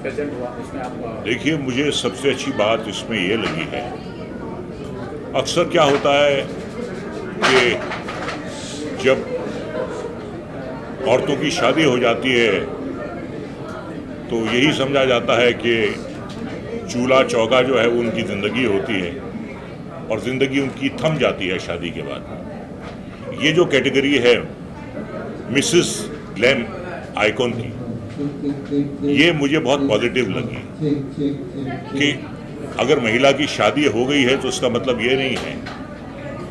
Present हुआ उसमें आप देखिए, मुझे सबसे अच्छी बात इसमें ये लगी है, अक्सर क्या होता है कि जब औरतों की शादी हो जाती है तो यही समझा जाता है कि चूल्हा चौका जो है उनकी ज़िंदगी होती है और ज़िंदगी उनकी थम जाती है शादी के बाद। ये जो कैटेगरी है मिसेस ग्लैम आइकॉन की, ये मुझे बहुत पॉजिटिव लगी कि अगर महिला की शादी हो गई है तो उसका मतलब ये नहीं है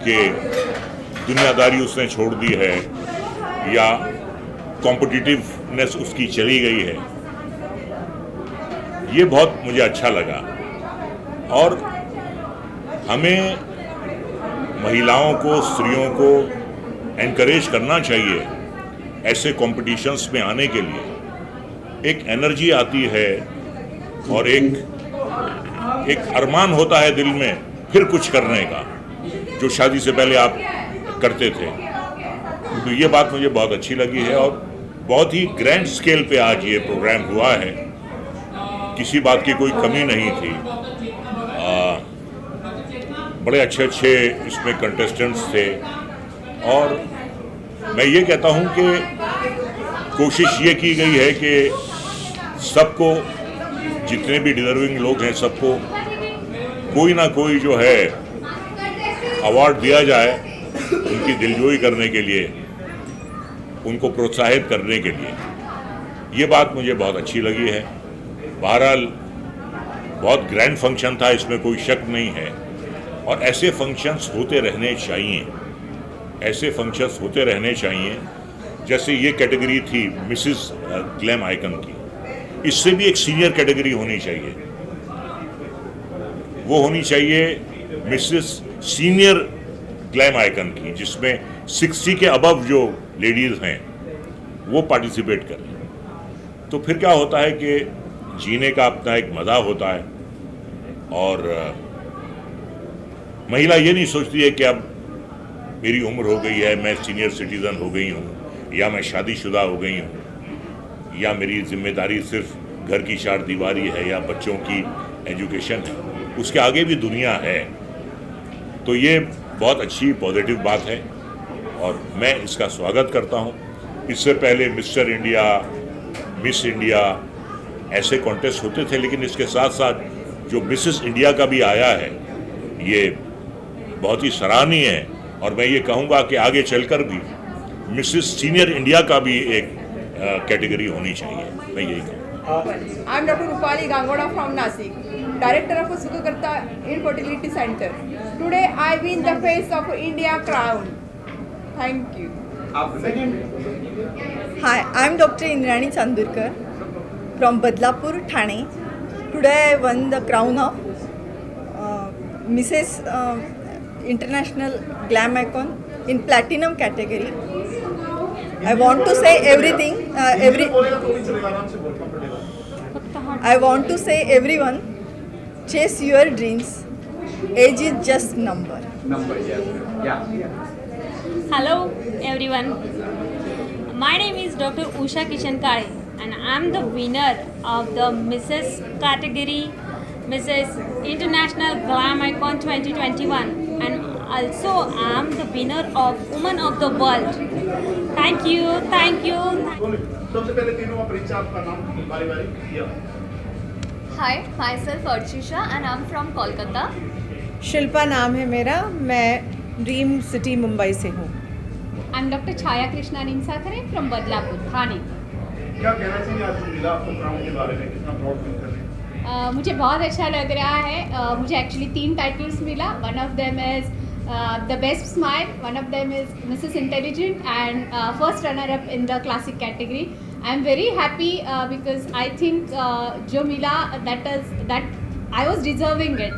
कि दुनियादारी उसने छोड़ दी है या कॉम्पिटिटिवनेस उसकी चली गई है। ये बहुत मुझे अच्छा लगा और हमें महिलाओं को, स्त्रियों को एनकरेज करना चाहिए ऐसे कॉम्पिटिशन्स में आने के लिए। एक एनर्जी आती है और एक अरमान होता है दिल में फिर कुछ करने का, जो शादी से पहले आप करते थे। तो ये बात मुझे बहुत अच्छी लगी है और बहुत ही ग्रैंड स्केल पे आज ये प्रोग्राम हुआ है, किसी बात की कोई कमी नहीं थी। बड़े अच्छे अच्छे इसमें कंटेस्टेंट्स थे और मैं ये कहता हूँ कि कोशिश ये की गई है कि सबको, जितने भी डिजर्विंग लोग हैं, सबको कोई ना कोई जो है अवार्ड दिया जाए उनकी दिलजोई करने के लिए, उनको प्रोत्साहित करने के लिए। ये बात मुझे बहुत अच्छी लगी है। बहरहाल बहुत ग्रैंड फंक्शन था, इसमें कोई शक नहीं है और ऐसे फंक्शंस होते रहने चाहिए, ऐसे फंक्शंस होते रहने चाहिए। जैसे ये कैटेगरी थी मिसेस ग्लैम आइकन की, इससे भी एक सीनियर कैटेगरी होनी चाहिए, वो होनी चाहिए मिसेस सीनियर ग्लैम आइकन की, जिसमें 60 के अबव जो लेडीज़ हैं वो पार्टिसिपेट करें। तो फिर क्या होता है कि जीने का अपना एक मज़ा होता है और महिला ये नहीं सोचती है कि अब मेरी उम्र हो गई है, मैं सीनियर सिटीज़न हो गई हूँ या मैं शादीशुदा हो गई हूँ या मेरी जिम्मेदारी सिर्फ घर की चार दीवारी है या बच्चों की एजुकेशन है, उसके आगे भी दुनिया है। तो ये बहुत अच्छी पॉजिटिव बात है और मैं इसका स्वागत करता हूँ। इससे पहले मिस्टर इंडिया, मिस इंडिया ऐसे कॉन्टेस्ट होते थे, लेकिन इसके साथ साथ जो मिसेस इंडिया का भी आया है ये बहुत ही सराहनीय है और मैं ये कहूँगा कि आगे चलकर भी मिसेस सीनियर इंडिया का भी एक कैटेगरी होनी चाहिए। मैं यही कहूँगा। I am doctor Rupali Gangoda from Nashik, director of Sukhkarta infertility centre. Today I win the face of India crown. Thank you. Hi, I am Dr. Indrani Chandurkar from Badlapur, Thane. Today I won the crown of Mrs. International Glam Icon in Platinum category. I want to say everything, I want to say everyone, chase your dreams. Age is just number. Hello everyone. My name is Dr. Usha Kishankare and I am the winner of the Mrs. category, Mrs. International Glam Icon 2021, and also I am the winner of Woman of the World. Thank you, thank you. सबसे पहले तीनों परिचय, आपका नाम बारी-बारी। Hi, myself Archisha and I'm from Kolkata. Shilpa नाम है मेरा, मैं ड्रीम सिटी मुंबई से हूँ। I'm Dr. Chaya Krishna Nimsakare from Badlapur, Thane. क्या कहना चाहिए आज मिला आपको क्राउन के बारे में, कितना प्राउड फील कर रहे हैं? मुझे बहुत अच्छा लग रहा है। मुझे एक्चुअली 3 टाइटल्स मिला। One of them is the best smile, one of them is Mrs intelligent and first runner up in the classic category. I am very happy because I think जो मिला that I was deserving it,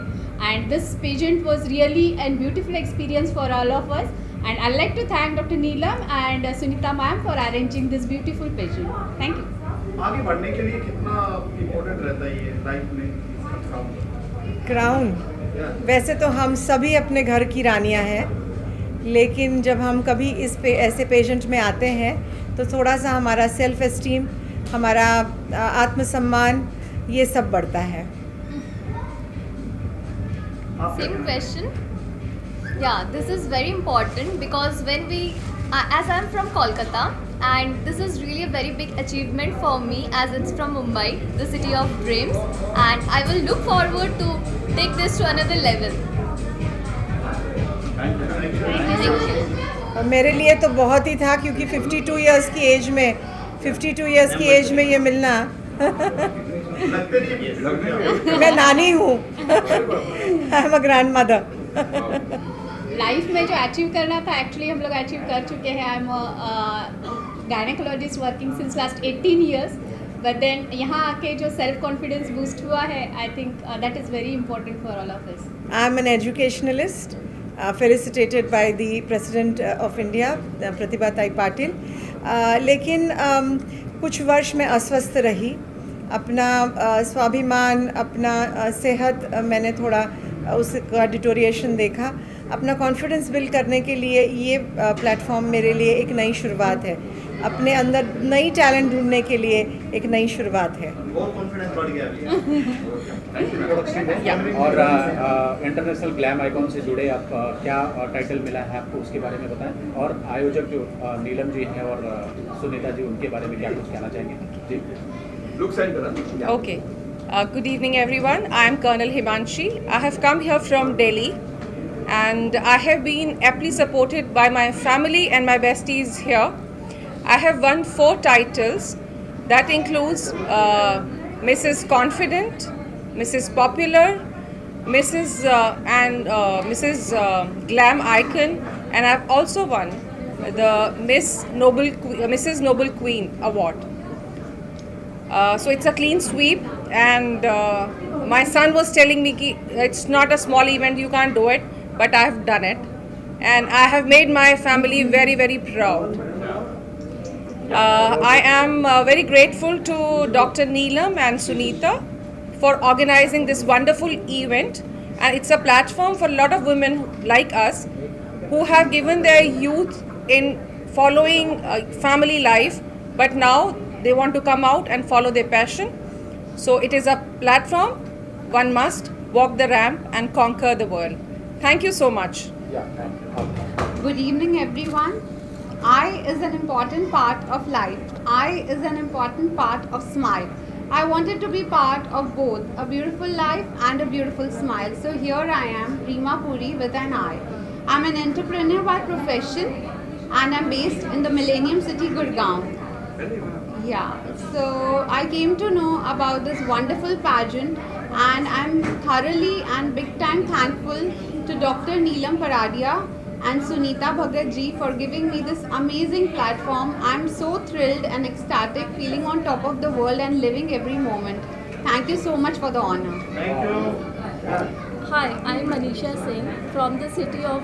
and this pageant was really a beautiful experience for all of us, and I'd like to thank Dr. Neelam and Sunita ma'am for arranging this beautiful pageant. Thank you. आगे बढ़ने के लिए कितना important रहता है ये life में crown? वैसे तो हम सभी अपने घर की रानियां हैं, लेकिन जब हम कभी ऐसे पेजेंट में आते हैं तो थोड़ा सा हमारा सेल्फ एस्टीम, हमारा आत्मसम्मान ये सब बढ़ता है। Same question. Yeah, this is very important because when we, as I'm from Kolkata, and this is really a very big achievement for me as it's from Mumbai, the city of dreams, and I will look forward to take this to another level. Thank you. और मेरे लिए तो बहुत ही था, क्योंकि 52 years की as में ये मिलना लगते नहीं मैं नानी हूँ। I am a grand mother. Life में जो अचीव करना था एक्चुअली हम लोग अचीव कर चुके हैं। I am gynaecologist working since last 18 years, but then यहाँ आके जो सेल्फ कॉन्फिडेंस बूस्ट हुआ है, I think that is very important for all of us. I am an educationalist, felicitated by the president of India Pratibha Tai Patil. लेकिन कुछ वर्ष मैं अस्वस्थ रही। अपना स्वाभिमान, अपना सेहत, मैंने थोड़ा उसका डिटोरिएशन देखा। अपना कॉन्फिडेंस बिल्ड करने के लिए ये प्लेटफॉर्म मेरे लिए एक नई शुरुआत है। अपने अंदर नई टैलेंट ढूंढने के लिए एक नई शुरुआत है। और कॉन्फिडेंस बढ़ गया अभी। और इंटरनेशनल ग्लैम आइकॉन से जुड़े आप क्या टाइटल मिला है आपको, उसके बारे में बताएं। और आयोजक जो नीलम जी हैं और सुनीता जी, उनके बारे में क्या कुछ कहना चाहेंगे जी? Okay. Good evening, everyone. I am Colonel Himanshi. I have come here from Delhi, and I have been aptly supported by my family and my besties here. I have won 4 titles. That includes Mrs. Confident, Mrs. Popular, Mrs. Glam Icon, and I have also won the Mrs. Noble Queen Award. So it's a clean sweep, and my son was telling me ki it's not a small event, you can't do it, but I have done it, and I have made my family very, very proud. I am very grateful to Dr. Neelam and Sunita for organizing this wonderful event, and it's a platform for a lot of women like us who have given their youth in following family life, but now they want to come out and follow their passion. So it is a platform. One must walk the ramp and conquer the world. Thank you so much. Good evening, everyone. I is an important part of life. I is an important part of smile. I wanted to be part of both a beautiful life and a beautiful smile. So here I am, Reema Puri with an I. I'm an entrepreneur by profession, and I'm based in the Millennium City, Gurgaon. Yeah, so I came to know about this wonderful pageant, and I'm thoroughly and big time thankful to Dr. Neelam Paradia and Sunita Bhagat ji for giving me this amazing platform. I'm so thrilled and ecstatic, feeling on top of the world and living every moment. Thank you so much for the honor. Thank you. Hi, I'm Manisha Singh from the city of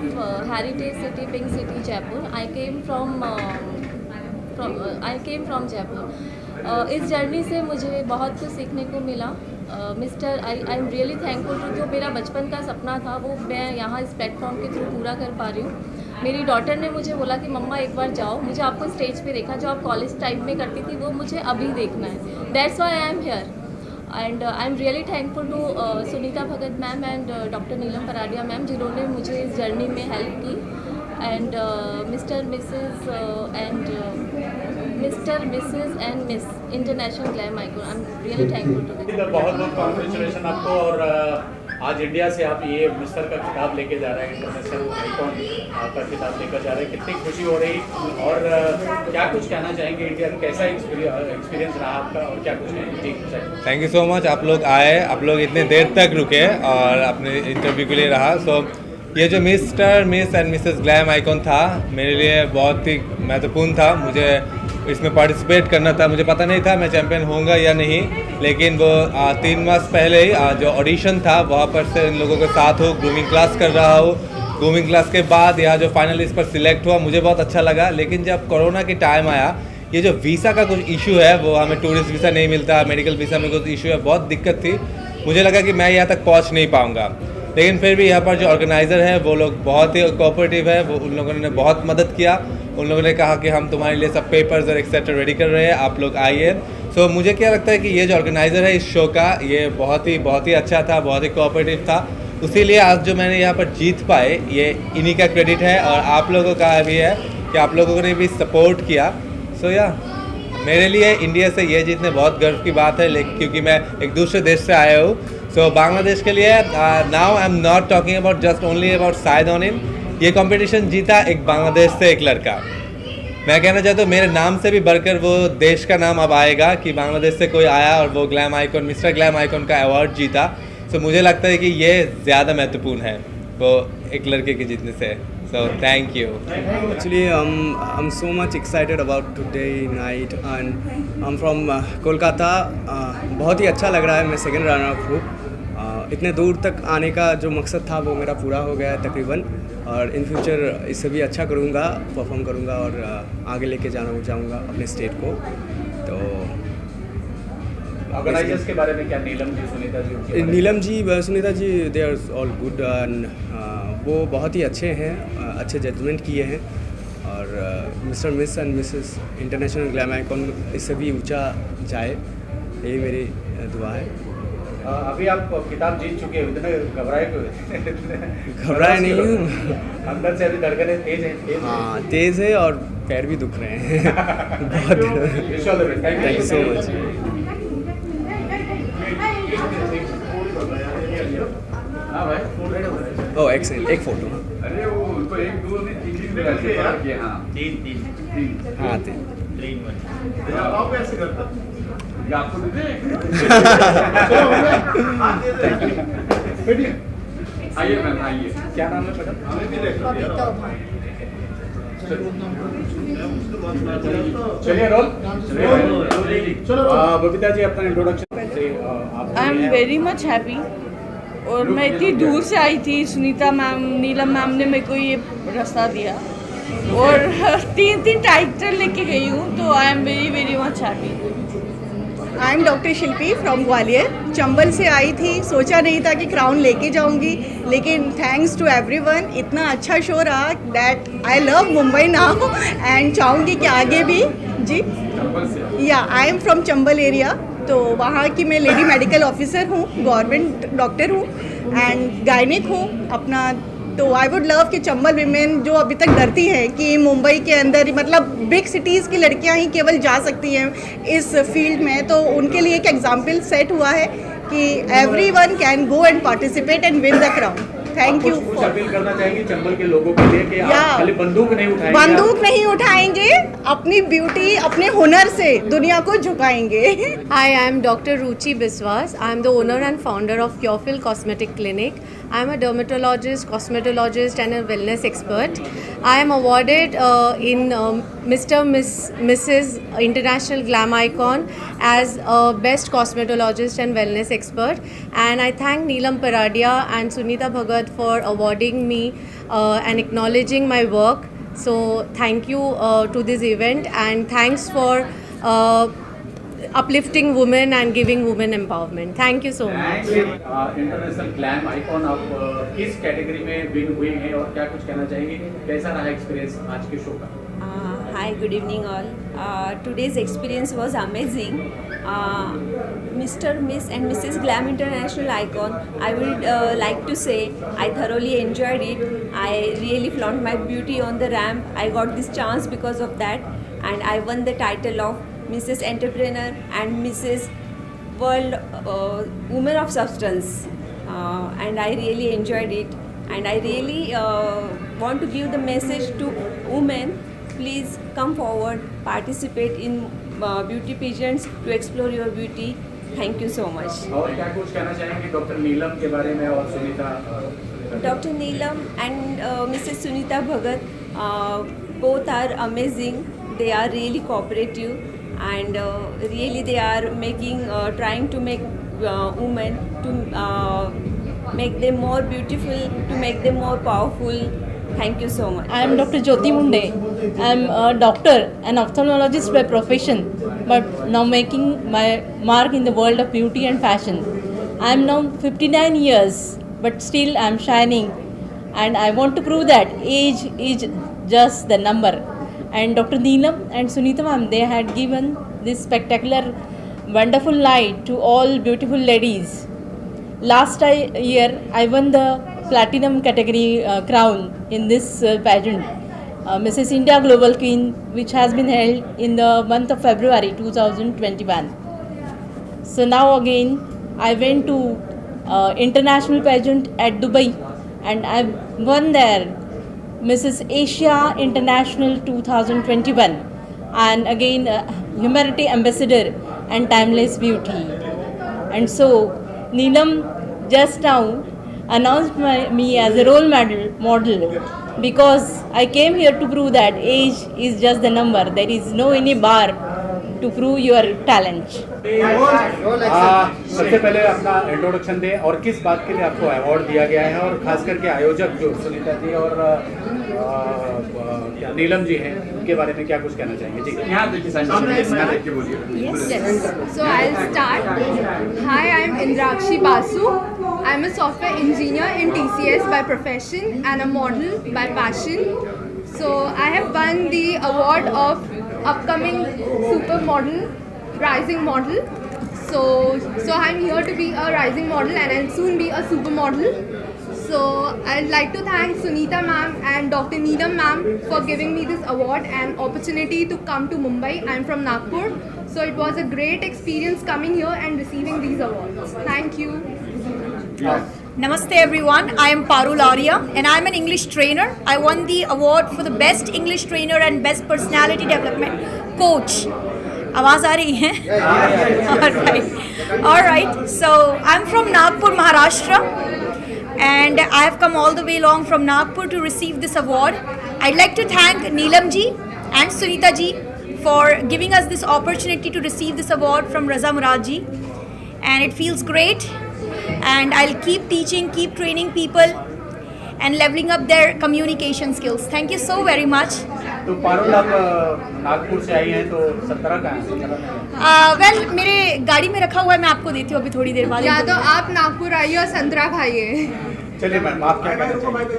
Heritage City, Pink City, Jaipur. I came from Jaipur. इस journey से मुझे बहुत कुछ सीखने को मिला। I am really thankful to जो मेरा बचपन का सपना था वो मैं यहाँ इस प्लेटफॉर्म के थ्रू पूरा कर पा रही हूँ। मेरी डॉटर ने मुझे बोला कि मम्मा एक बार जाओ, मुझे आपको स्टेज पे देखा जो आप कॉलेज टाइम में करती थी, वो मुझे अभी देखना है। That's why I am here, and I am really thankful to Sunita Bhagat ma'am and doctor Neelam Paradia ma'am, जिन्होंने मुझे इस जर्नी में हेल्प की, and Mr Mrs and Miss International Glam Icon. I am really thankful to this. बहुत बहुत congratulation आपको। और आज इंडिया से आप ये मिस्टर का खिताब लेके जा रहे हैं, इंटरनेशनल आइकॉन का खिताब लेकर जा रहे हैं, कितनी खुशी हो रही, और क्या कुछ कहना चाहेंगे इंडिया, कैसा एक्सपीरियंस रहा आपका, और क्या कुछ कहेंगे? थैंक यू सो मच, आप लोग आए, आप लोग इतने देर तक रुके और अपने इंटरव्यू के लिए रहा। सो ये जो miss and Mrs glam icon था मेरे लिए बहुत ही महत्वपूर्ण था। मुझे इसमें पार्टिसिपेट करना था, मुझे पता नहीं था मैं चैम्पियन होऊंगा या नहीं, लेकिन वो 3 मास पहले ही जो ऑडिशन था वहाँ पर से इन लोगों के साथ हो, ग्रूमिंग क्लास कर रहा हो। ग्रूमिंग क्लास के बाद यहाँ जो फाइनलिस्ट पर सिलेक्ट हुआ, मुझे बहुत अच्छा लगा। लेकिन जब कोरोना की टाइम आया, ये जो वीज़ा का कुछ इशू है, वो हमें टूरिस्ट वीज़ा नहीं मिलता, मेडिकल वीज़ा में कुछ इशू है, बहुत दिक्कत थी। मुझे लगा कि मैं यहाँ तक पहुँच नहीं पाऊँगा, लेकिन फिर भी यहाँ पर जो ऑर्गेनाइज़र है वो लोग बहुत ही कोऑपरेटिव है, वो उन लोगों ने बहुत मदद किया। उन लोगों ने कहा कि हम तुम्हारे लिए सब पेपर्स और एक्सेट्रा रेडी कर रहे हैं, आप लोग आइए। सो मुझे क्या लगता है कि ये जो ऑर्गेनाइज़र है इस शो का, ये बहुत ही अच्छा था, बहुत ही कोऑपरेटिव था। उसी लिए आज जो मैंने यहाँ पर जीत पाए, ये इन्हीं का क्रेडिट है और आप लोगों का भी है कि आप लोगों ने भी सपोर्ट किया। सो या मेरे लिए इंडिया से ये जीतने बहुत गर्व की बात है, लेकिन क्योंकि मैं एक दूसरे देश से आया हूँ। सो बांग्लादेश के लिए now I am not talking about just only about Sayed Anin. ये कंपटीशन जीता एक बांग्लादेश से एक लड़का। मैं कहना चाहता हूँ मेरे नाम से भी बढ़कर वो देश का नाम अब आएगा कि बांग्लादेश से कोई आया और वो glam icon, mister glam icon का अवार्ड जीता। सो मुझे लगता है कि ये ज़्यादा महत्वपूर्ण है वो एक लड़के के जीतने से। So thank you. Actually, I'm so much excited about today night, and I'm from Kolkata. बहुत ही अच्छा लग रहा है, मैं सेकंड रनर अप हूँ। इतने दूर तक आने का जो मकसद था वो मेरा पूरा हो गया है तकरीबन, और इन फ्यूचर इससे भी अच्छा करूँगा, परफॉर्म करूँगा और आगे लेके जाऊँगा अपने स्टेट को। तो ऑर्गेनाइजर्स के बारे में क्या, Neelam ji, Sunita ji? Neelam ji, Sunita ji, they are all good, and वो बहुत ही अच्छे हैं, अच्छे जजमेंट किए हैं, और mister miss and Mrs international Glam icon इससे भी ऊंचा जाए, यही मेरी दुआ है। अभी आप खिताब जीत चुके हैं, इतने घबराए क्यों? घबराए नहीं हूँ, अंदर से अभी धड़कनें तेज हैं? हाँ, तेज़ है और पैर भी दुख रहे हैं बहुत। Thank you so much. Oh excellent, एक फोटो। अरे वो तो एक दो नहीं, तीन हाँ, तीन हाँ, तीन। आप ऐसे करते आपको आइए मैम, आइए। क्या नाम है मैडम? चलिए रोल। बबीता जी, अपना introduction. I am very much happy, और मैं इतनी दूर से आई थी, सुनीता मैम, नीलम मैम ने मेरे को ये रास्ता दिया और तीन टाइटल लेके गई हूँ, तो आई am very very much happy. I am doctor Shilpi from Gwalior. Chambal से आई थी, सोचा नहीं था कि क्राउन लेके जाऊंगी, लेकिन थैंक्स टू एवरीवन, इतना अच्छा शो रहा that I love Mumbai now, and चाहूँगी कि आगे भी। जी या, I am from Chambal area, तो वहाँ की मैं लेडी मेडिकल ऑफिसर हूँ, गवर्नमेंट डॉक्टर हूँ एंड गायनिक हूँ अपना। तो आई वुड लव कि चंबल विमेन जो अभी तक डरती हैं कि मुंबई के अंदर, मतलब बिग सिटीज़ की लड़कियां ही केवल जा सकती हैं इस फील्ड में, तो उनके लिए एक एग्जाम्पल सेट हुआ है कि everyone can go and participate and win the crown. Thank you. कुछ अपील करना चाहेंगे चंबल के लोगों के लिए कि आप खाली बंदूक नहीं उठाएंगे? बंदूक नहीं उठाएंगे, अपनी ब्यूटी, अपने हुनर से दुनिया को झुकाएंगे। Hi, I am Dr. Ruchi Biswas. I am the owner and founder of Curefil Cosmetic Clinic. I am a dermatologist, cosmetologist and a wellness expert. I am awarded in Mrs. International Glam Icon as a best cosmetologist and wellness expert. And I thank Neelam Paradia and Sunita Bhagat for awarding me and acknowledging my work. So thank you to this event, and thanks for uplifting women and giving women empowerment. Thank you so much. International Glam icon आप किस category में win हुए हैं और क्या कुछ कहना चाहेंगे? कैसा रहा एक्सपीरियंस आज के शो का? Hi, good evening all. Today's experience was amazing. Mr. Miss and Mrs. Glam International Icon, I would like to say I thoroughly enjoyed it. I really flaunt my beauty on the ramp. I got this chance because of that, and I won the title of Mrs. Entrepreneur and Mrs. World Woman of Substance, and I really enjoyed it, and I really want to give the message to women. Please come forward, participate in beauty pageants to explore your beauty. Thank you so much. और क्या कुछ कहना चाहेंगे doctor नीलम के बारे में और Sunita? Dr. Neelam and Mrs. Sunita Bhagat, both are amazing. They are really cooperative, and really they are making, trying to make women to make them more beautiful, to make them more powerful. Thank you so much. I am Dr. Jyoti Munde. I am a doctor and ophthalmologist by profession, but now making my mark in the world of beauty and fashion. I am now 59 years, but still I am shining, and I want to prove that age is just the number. and Dr. Neelam and Sunita ma'am, they had given this spectacular, wonderful night to all beautiful ladies. Last year, I won the platinum category crown in this pageant, Mrs. India Global Queen, which has been held in the month of February 2021. So now again, I went to international pageant at Dubai, and I won there Mrs. Asia International 2021, and again Humanity Ambassador and Timeless Beauty. And so Neelam just now announced me as a role model because I came here to prove that age is just the number. There is no any bar to prove your talent. सबसे पहले अपना introduction दें और किस बात के लिए आपको अवार्ड दिया गया है, और खास करके आयोजक जो सुनीता जी और नीलम जी हैं उनके बारे में क्या कुछ कहना चाहेंगे? जी यहाँ देखिए, So I'll start. Hi, I'm Indrakshi Basu. I'm a software engineer in TCS by profession and a model by passion. So I have won the award of upcoming supermodel, rising model. So I'm here to be a rising model and I'll soon be a supermodel. So I'd like to thank Sunita ma'am and Dr. Neelam ma'am for giving me this award and opportunity to come to Mumbai. I'm from Nagpur. So it was a great experience coming here and receiving these awards. Thank you. Namaste everyone, I am Parul Arya and I am an English trainer. I won the award for the best English trainer and best personality development coach. आवाज़ आ रही है? All right. So I'm from Nagpur, Maharashtra, and I have come all the way along from Nagpur to receive this award. I'd like to thank Neelam ji and Sunita ji for giving us this opportunity to receive this award from Raza Murad ji, and it feels great. And I'll keep teaching, keep training people and leveling up their communication skills. Thank you so very much. तो पारुल, आप नागपुर से आई हैं तो संतरा कहाँ है? Well मेरे गाड़ी में रखा हुआ है, मैं आपको देती हूँ अभी थोड़ी देर बाद। या तो आप नागपुर आइए और संतरा खाइए। चलिए मैम, आप क्या कहना चाहेंगे?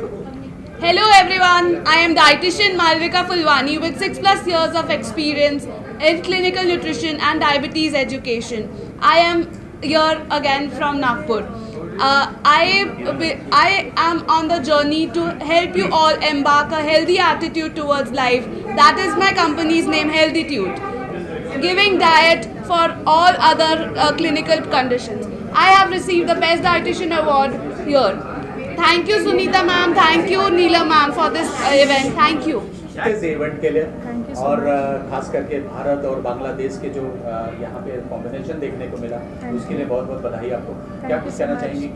Hello everyone, I am dietitian Malvika Fulwani with 6+ years of experience in clinical nutrition and diabetes education. I am here again from Nagpur. I am on the journey to help you all embark a healthy attitude towards life. That is my company's name, Healthitude, giving diet for all other clinical conditions. I have received the Best Dietitian Award here. Thank you Sunita ma'am, thank you Neelam ma'am for this event. Thank you. इस event के लिए और खास करके भारत और बांग्लादेश के जो यहाँ पे कॉम्बिनेशन देखने को मिला, उसके लिए बहुत बहुत बधाई आपको। क्या कुछ कहना चाहेंगी,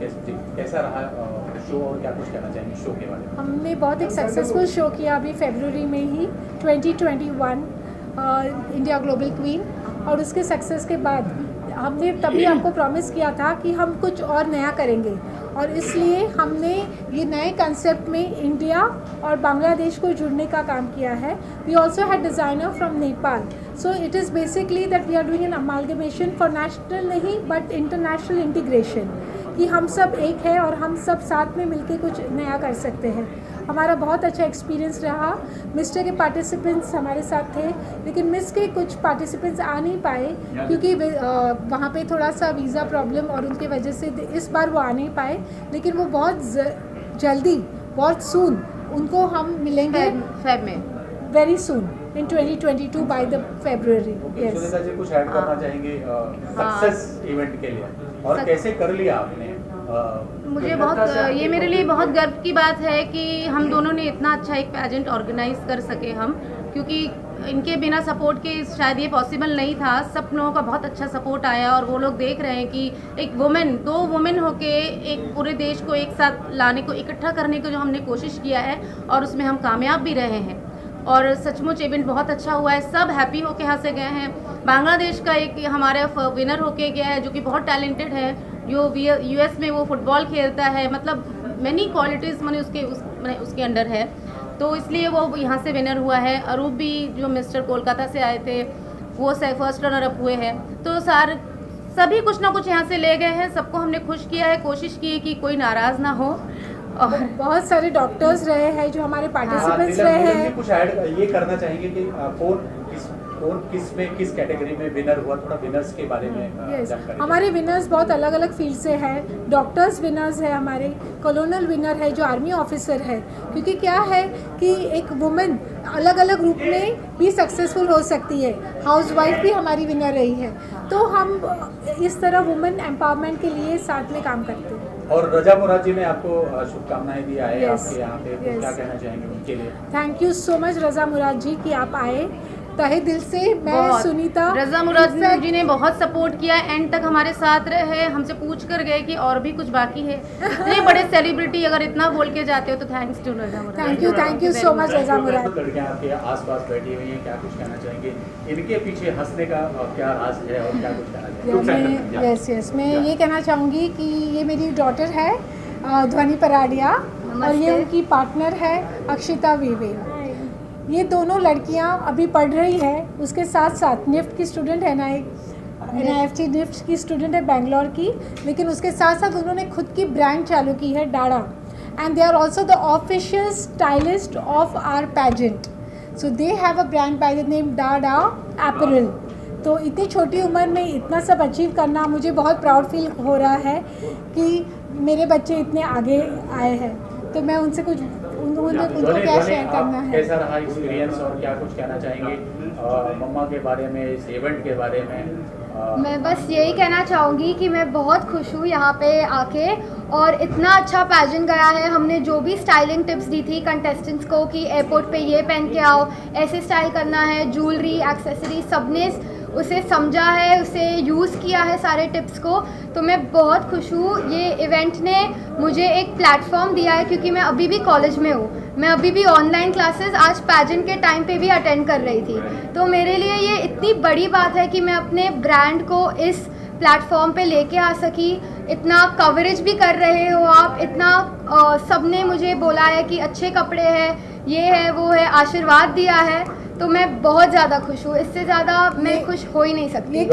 कैसा रहा शो और क्या कुछ कहना चाहेंगी शो के बारे में? हमने बहुत एक सक्सेसफुल शो किया अभी फरवरी में ही 2021 इंडिया ग्लोबल क्वीन, और उसके सक्सेस के बाद हमने तभी आपको प्रॉमिस किया था कि हम कुछ और नया करेंगे, और इसलिए हमने ये नए कंसेप्ट में इंडिया और बांग्लादेश को जुड़ने का काम किया है. We also had designer from Nepal. So it is basically that we are doing an amalgamation for national नहीं बट इंटरनेशनल इंटीग्रेशन, कि हम सब एक है और हम सब साथ में मिलके कुछ नया कर सकते हैं. हमारा बहुत अच्छा एक्सपीरियंस रहा. मिस्टर के पार्टिसिपेंट्स हमारे साथ थे, लेकिन मिस के कुछ पार्टिसिपेंट्स आ नहीं पाए क्योंकि वहाँ पे थोड़ा सा वीज़ा प्रॉब्लम और उनके वजह से इस बार वो आ नहीं पाए, लेकिन वो बहुत जल्दी, बहुत सून उनको हम मिलेंगे फेब में, very soon in 2022 by the February. Yes. Sunita ji कुछ ऐड करना चाहेंगे सक्सेस इवेंट के लिए, और कैसे कर लिया आपने? मुझे बहुत ये मेरे लिए बहुत गर्व की बात है कि हम दोनों ने इतना अच्छा एक पेजेंट ऑर्गेनाइज कर सके हम, क्योंकि इनके बिना सपोर्ट के शायद ये पॉसिबल नहीं था. सब लोगों का बहुत अच्छा सपोर्ट आया और वो लोग देख रहे हैं कि एक वुमेन, 2 वुमेन होके एक पूरे देश को एक साथ लाने को, इकट्ठा करने को जो हमने कोशिश किया है, और उसमें हम कामयाब भी रहे हैं. और सचमुच इवेंट बहुत अच्छा हुआ है, सब हैप्पी होके यहाँ से गए हैं. बांग्लादेश का एक हमारे विनर होके गया है जो कि बहुत टैलेंटेड है, जो US में वो फुटबॉल खेलता है, मतलब मैनी क्वालिटीज़ मैंने उसके अंडर है, तो इसलिए वो यहाँ से विनर हुआ है. अरूप भी जो मिस्टर कोलकाता से आए थे वो फर्स्ट रनर अप हुए हैं. तो सभी कुछ ना कुछ यहाँ से ले गए हैं. सबको हमने खुश किया है, कोशिश की है कि कोई नाराज़ ना हो, बहुत सारे डॉक्टर्स रहे हैं जो हमारे पार्टिसिपेंट्स रहे हैं। कुछ ऐड ये करना चाहेंगे कि कौन किस कैटेगरी में विनर हुआ, थोड़ा विनर्स के बारे में जानकारी। हमारे विनर्स बहुत अलग अलग फील्ड से हैं। डॉक्टर्स विनर्स है, हमारे कॉलोनल विनर है जो आर्मी ऑफिसर है, क्योंकि क्या है कि एक वुमेन अलग अलग रूप में भी सक्सेसफुल हो सकती है। हाउसवाइफ भी हमारी विनर रही है, तो हम इस तरह वुमेन एम्पावरमेंट के लिए साथ में काम करते हैं। और रजा मुराद जी ने आपको शुभकामनाएं दी है आपके यहाँ पे, तो क्या कहना चाहेंगे उनके लिए? Thank you so much Raza मुराद जी कि आप आए तहे दिल से। मैं सुनीता, रजा मुराद जी ने बहुत सपोर्ट किया, एंड तक हमारे साथ रहे, हमसे पूछ कर गए कि और भी कुछ बाकी है। इतने बड़े सेलिब्रिटी अगर इतना बोल के जाते हो तो thanks to Raza Murad. Thank you so much Raza Murad. लड़कियां आपके आसपास बैठी हुई हैं, क्या कुछ कहना चाहेंगे? इनके पीछे हंसने का क्या राज है और क्या कुछ कहना चाहेंगे? यस मैं ये कहना चाहूँगी कि ये मेरी डॉटर है ध्वनि पराडिया, और ये उनकी पार्टनर है अक्षिता विवे। ये दोनों लड़कियां अभी पढ़ रही है, उसके साथ साथ निफ्ट की स्टूडेंट है ना, NIFT निफ्ट की स्टूडेंट है बेंगलोर की, लेकिन उसके साथ साथ उन्होंने खुद की ब्रांड चालू की है Dada, and they are also the official stylist of our pageant. So they have a brand by the name Dada apparel. तो इतनी छोटी उम्र में इतना सब अचीव करना मुझे बहुत प्राउड फील हो रहा है कि मेरे बच्चे इतने आगे आए हैं। तो मैं उनसे कुछ उनको क्या शेयर करना है। कैसा रहा एक्सपीरियंस और क्या कुछ कहना चाहेंगे मम्मा के बारे में, इस इवेंट के बारे में? मैं बस यही कहना चाहूँगी कि मैं बहुत खुश हूँ यहाँ पे आके, और इतना अच्छा पैजेंट गया है। हमने जो भी स्टाइलिंग टिप्स दी थी कंटेस्टेंट्स को कि एयरपोर्ट पे ये पहन के आओ, ऐसे स्टाइल करना है, ज्वेलरी एक्सेसरी सबने उसे समझा है, उसे यूज़ किया है सारे टिप्स को। तो मैं बहुत खुश हूँ। ये इवेंट ने मुझे एक प्लेटफॉर्म दिया है, क्योंकि मैं अभी भी कॉलेज में हूँ, मैं अभी भी ऑनलाइन क्लासेस आज पैजेंट के टाइम पे भी अटेंड कर रही थी। तो मेरे लिए ये इतनी बड़ी बात है कि मैं अपने ब्रांड को इस प्लेटफॉर्म पे लेके आ सकी। इतना कवरेज भी कर रहे हो आप, इतना सबने मुझे बोला है कि अच्छे कपड़े हैं, ये है वो है, आशीर्वाद दिया है। तो मैं बहुत ज़्यादा खुश हूँ, इससे ज़्यादा मैं खुश हो ही नहीं सकती। ये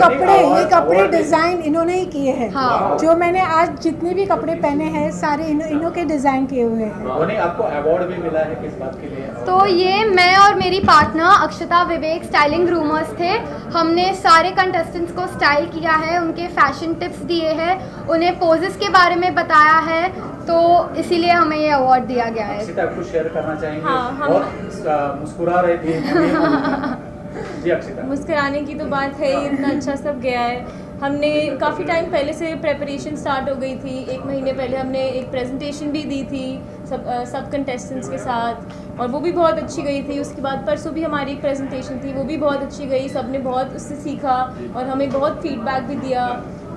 कपड़े डिज़ाइन इन्होंने ही किए हैं। हाँ। जो मैंने आज जितने भी कपड़े पहने हैं सारे इन्हों के डिज़ाइन किए हुए हैं। आपको अवार्ड भी मिला है, किस बात के लिए? तो ये मैं और मेरी पार्टनर अक्षता विवेक स्टाइलिंग ग्रूमर्स थे। हमने सारे कंटेस्टेंट्स को स्टाइल किया है, उनके फैशन टिप्स दिए हैं, उन्हें पोजेस के बारे में बताया है, तो इसीलिए हमें ये अवार्ड दिया गया है। कुछ शेयर करना चाहेंगे? हाँ, और मुस्कुरा रहे थे जी अक्षिता। मुस्कुराने की तो बात है, इतना अच्छा सब गया है। हमने काफ़ी टाइम पहले से प्रेपरेशन स्टार्ट हो गई थी। 1 महीने पहले हमने एक प्रेजेंटेशन भी दी थी सब कंटेस्टेंट्स के साथ, और वो भी बहुत अच्छी गई थी। उसके बाद परसों भी हमारी एक प्रेजेंटेशन थी, वो भी बहुत अच्छी गई। सब ने बहुत उससे सीखा और हमें बहुत फीडबैक भी दिया।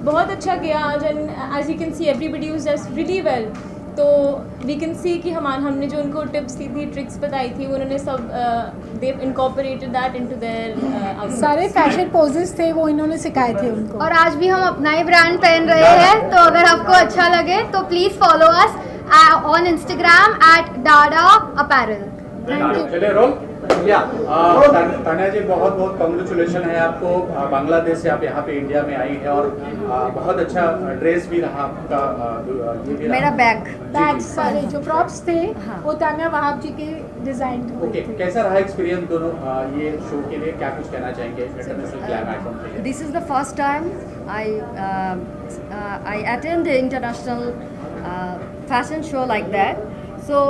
बहुत अच्छा गया आज, and as you can see everybody was just really well. तो वी कैन सी कि हमने जो उनको टिप्स दी थी, ट्रिक्स बताई थी, उन्होंने सब दे इनकॉर्पोरेटेड दैट इनटू देयर सारे फैशन पोजेस थे वो इन्होंने सिखाए थे उनको। और आज भी हम अपना ही ब्रांड पहन रहे हैं, तो अगर आपको अच्छा लगे तो please follow us on Instagram @dada apparel। चलिए रोल। तान्या जी, बहुत बहुत कॉन्ग्रेचुलेशन है आपको। बांग्लादेश से आप यहाँ पे इंडिया में आई है, और बहुत अच्छा ड्रेस भी रहा आपका। ये भी मेरा बैग सारे जो प्रॉप्स थे वो तान्या वहाब जी के डिजाइन ओके। कैसा रहा एक्सपीरियंस दोनों ये शो के लिए? क्या कुछ कहना चाहेंगे इंटरनेशनल ग्लैम आइकॉन के लिए? This is the first time I attend the international fashion show like that, so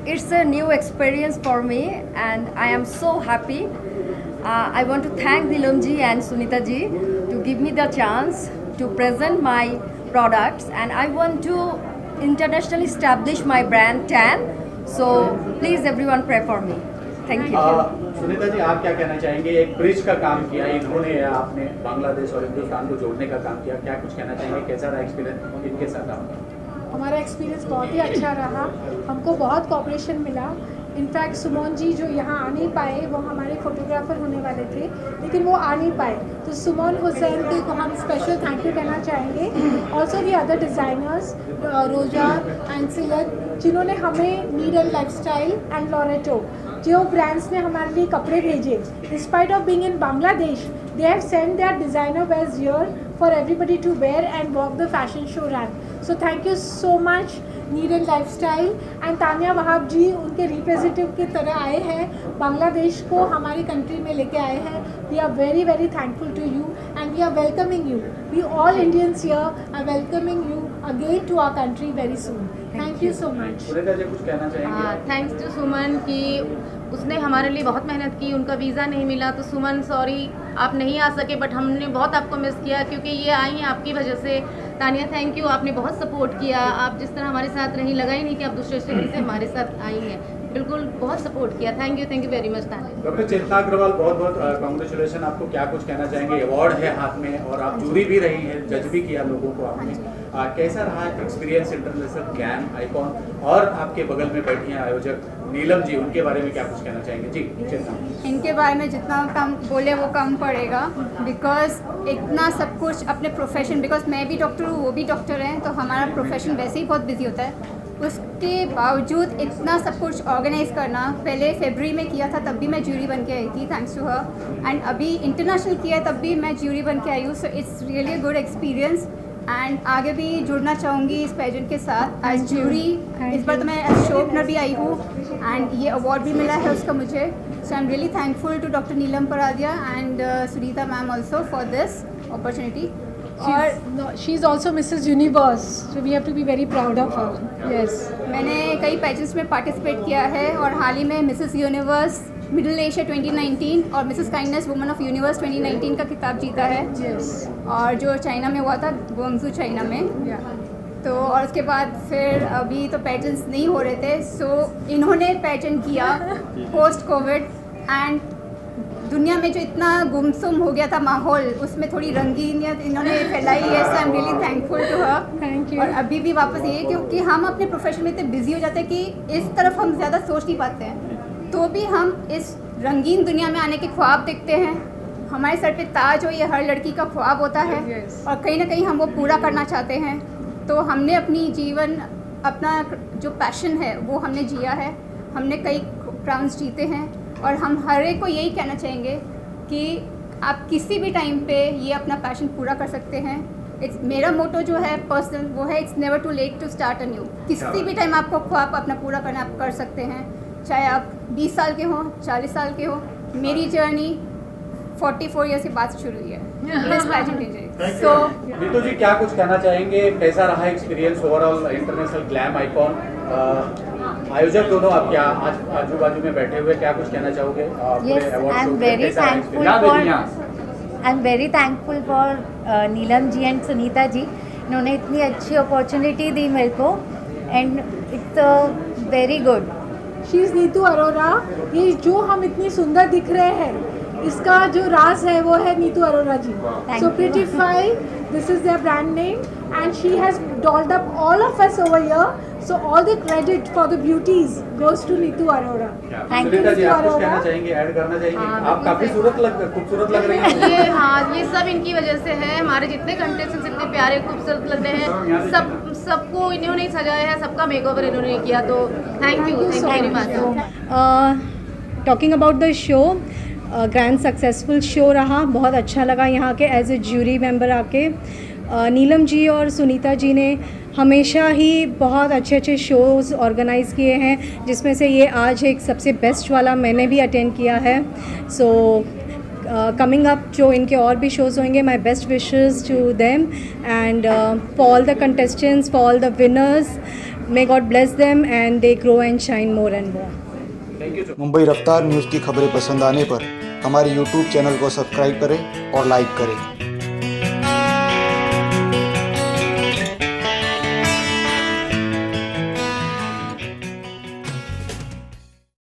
it's a new experience for me and I am so happy. I want to thank Neelam ji and Sunita ji to give me the chance to present my products, and I want to internationally establish my brand Tan, so please everyone pray for me. Thank you. Sunita ji, आप क्या कहना चाहेंगे? एक bridge का काम किया इन्होंने, आपने बांग्लादेश और हिंदुस्तान को जोड़ने का काम किया, क्या कुछ कहना चाहेंगे? कैसा रहा एक्सपीरियंस इनके साथ आपका? हमारा एक्सपीरियंस बहुत ही अच्छा रहा, हमको बहुत कोऑपरेशन मिला। इनफैक्ट सुमन जी जो यहाँ आ नहीं पाए, वो हमारे फोटोग्राफर होने वाले थे लेकिन वो आ नहीं पाए, तो सुमन हुसैन को हम स्पेशल थैंक यू कहना चाहेंगे। ऑल्सो दी अदर डिज़ाइनर्स रोजा एंड सिलक, जिन्होंने हमें need and lifestyle and Loreto, जो ब्रांड्स ने हमारे लिए कपड़े भेजे। Despite of being in Bangladesh, they have sent their designer wares here for everybody to wear and walk the fashion show run. So thank you so much need and lifestyle, and Tania Wahab ji उनके representative की तरह आए हैं, बांग्लादेश को हमारी country में लेके आए हैं. We are very very thankful to you and we are welcoming you. We all Indians here are welcoming you again to our country very soon. Thank you so much. कुछ कहना चाहेंगे? थैंक्स टू सुमन कि उसने हमारे लिए बहुत मेहनत की. उनका वीज़ा नहीं मिला तो सुमन सॉरी आप नहीं आ सके, बट हमने बहुत आपको मिस किया क्योंकि ये आई हैं आपकी वजह से. तानिया थैंक यू, आपने बहुत सपोर्ट किया. आप जिस तरह हमारे साथ रही, लगा ही नहीं कि आप दूसरे स्टेट से हमारे साथ आई हैं. बिल्कुल बहुत सपोर्ट किया. Thank you very much Tania. Doctor Chetna Agarwal, बहुत बहुत कॉन्ग्रेचुलेशन. आपको क्या कुछ कहना चाहेंगे? अवार्ड है हाथ में और आप जूरी भी रही हैं, जज भी किया लोगों को आपने. कैसा रहा एक्सपीरियंस इंटरनेशनल ग्लैम आइकॉन? और आपके बगल में बैठी हैं आयोजक नीलम जी, उनके बारे में क्या कुछ कहना चाहेंगे? जी चेतना. इनके बारे में जितना कम बोले वो कम पड़ेगा, बिकॉज इतना सब कुछ अपने प्रोफेशन, बिकॉज मैं भी डॉक्टर हूँ, वो भी डॉक्टर हैं, तो हमारा प्रोफेशन वैसे ही बहुत बिजी होता है. उसके बावजूद इतना सब कुछ ऑर्गेनाइज करना, पहले फरवरी में किया था तब भी मैं ज्यूरी बन के आई थी थैंक्स टू हर, एंड अभी इंटरनेशनल किया है तब भी मैं ज्यूरी बन के आई हूँ. So it's really good experience and आगे भी जुड़ना चाहूँगी इस पेजेंट के साथ एज ज्यूरी. इस बार तो मैं एज शो ओपनर भी आई हूँ एंड ये अवार्ड भी मिला है उसका मुझे. So I am really thankful to doctor Neelam Paradia and Sunita ma'am also for this opportunity. और she is also Mrs Universe, so we have to be very proud of her. Yes, मैंने कई पेजेंट्स में पार्टिसिपेट किया है और हाल ही में मिसेस यूनिवर्स मिडिल एशिया 2019 और Mrs kindness woman of universe 2019 का खिताब जीता है. Yes. और जो चाइना में हुआ था, ग्वांगझू चाइना में. तो और उसके बाद फिर अभी तो पेजेंट्स नहीं हो रहे थे, सो इन्होंने पेजेंट किया पोस्ट कोविड एंड दुनिया में जो इतना गुमसुम हो गया था माहौल, उसमें थोड़ी रंगीनियत इन्होंने फैलाई है. So I am really thankful to her. Thank you. और अभी भी वापस ये क्योंकि हम अपने प्रोफेशन में इतने बिजी हो जाते हैं कि इस तरफ हम ज़्यादा सोच नहीं पाते हैं, तो भी हम इस रंगीन दुनिया में आने के ख्वाब देखते हैं. हमारे सर पे ताज हो, ये हर लड़की का ख्वाब होता है. और कहीं ना कहीं हम वो पूरा करना चाहते हैं. तो हमने अपनी जीवन, अपना जो पैशन है वो हमने जिया है. हमने कई क्राउन्स जीते हैं और हम हर एक को यही कहना चाहेंगे कि आप किसी भी टाइम पे ये अपना पैशन पूरा कर सकते हैं. मेरा मोटो जो है पर्सनल वो है, it's never too late to start a new. किसी भी टाइम आपको ख्वाब अपना पूरा करना आप कर सकते हैं, चाहे आप 20 साल के हों, 40 साल के हो. मेरी जर्नी 44 ईयर्स के बाद शुरू हुई है. सो नीतू जी, क्या कुछ कहना चाहेंगे? कैसा रहा experience overall international Glam icon? आयोजक दोनों आप क्या आज आजू बाजू में बैठे हुए, क्या कुछ कहना चाहोगे? I am very thankful for Neelam ji and Sunita ji. इन्होंने इतनी अच्छी अपॉर्चुनिटी दी मेरे को and it's very good. She is Neetu Arora. ये जो हम इतनी सुंदर दिख रहे हैं, इसका जो राज है वो है Neetu Arora ji. So Prettify, this is their brand name and she has dolled up all of us over here. So all the credit for the beauties goes to Neetu Arora. Thank you ji. आप कुछ कहना चाहेंगे, ऐड करना चाहेंगे? आप काफी खूबसूरत लग रही हैं. ये सब इनकी वजह से है. हमारे जितने कंटेस्टेंट्स इतने प्यारे खूबसूरत लग रहे हैं, सबको इन्होंने सजाया है, सबका मेकओवर इन्होंने किया. तो thank you very much. Talking about the show, grand successful show रहा. बहुत अच्छा लगा यहाँ के एज ए ज्यूरी मेंबर आके. नीलम जी और सुनीता जी ने हमेशा ही बहुत अच्छे अच्छे शोज़ ऑर्गेनाइज़ किए हैं, जिसमें से ये आज एक सबसे बेस्ट वाला मैंने भी अटेंड किया है. सो कमिंग अप जो इनके और भी शोज़ होंगे, my best wishes to them and for all the contestants, for all the winners. May God bless them and they grow and shine more and more. Mumbai Raftaar news की खबरें पसंद आने पर हमारे YouTube चैनल को सब्सक्राइब करें और लाइक करें.